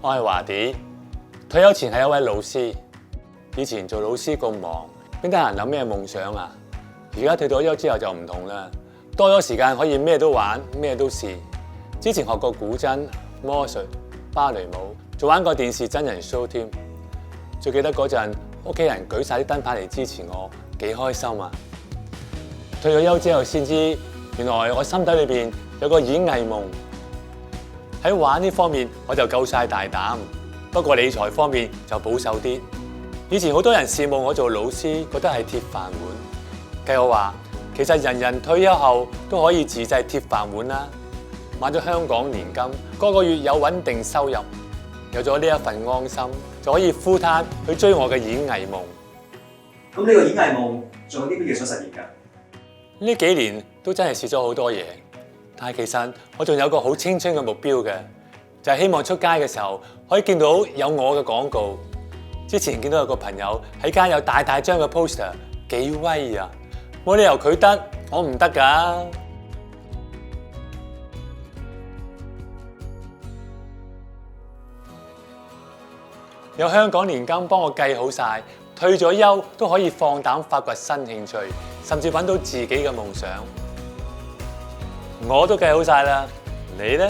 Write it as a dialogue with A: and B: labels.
A: 我係華啲，退休前係一位老師。以前做老師咁忙，邊得閒諗咩夢想啊？而家退咗休之後就唔同啦，多咗時間可以咩都玩，咩都試。之前學過古箏、魔術、芭蕾舞，仲玩過電視真人 show 添。最記得嗰陣，屋企人舉晒啲燈牌嚟支持我，幾開心啊！退咗休之後先知，原來我心底裏邊有個演藝夢。喺玩呢方面我就夠晒大膽，不過理財方面就保守啲。以前好多人羨慕我做老師，覺得係鐵飯碗。計我話，其實人人退休後都可以自製鐵飯碗啦。買咗香港年金，個月有穩定收入，有咗呢一份安心，就可以 full time 去追我嘅演藝夢。
B: 咁呢個演藝夢仲有啲乜嘢想實現㗎？
A: 呢幾年都真係試咗好多嘢，但係其實我仲有個好青春嘅目標嘅，就係希望出街嘅時候可以見到有我嘅廣告。之前見到有個朋友喺街有大大張嘅 poster， 幾威啊！冇理由佢得，我唔得㗎。有香港年金幫我計好晒，退咗休都可以放膽發掘新興趣，甚至揾到自己嘅夢想。我都計好晒啦，你呢？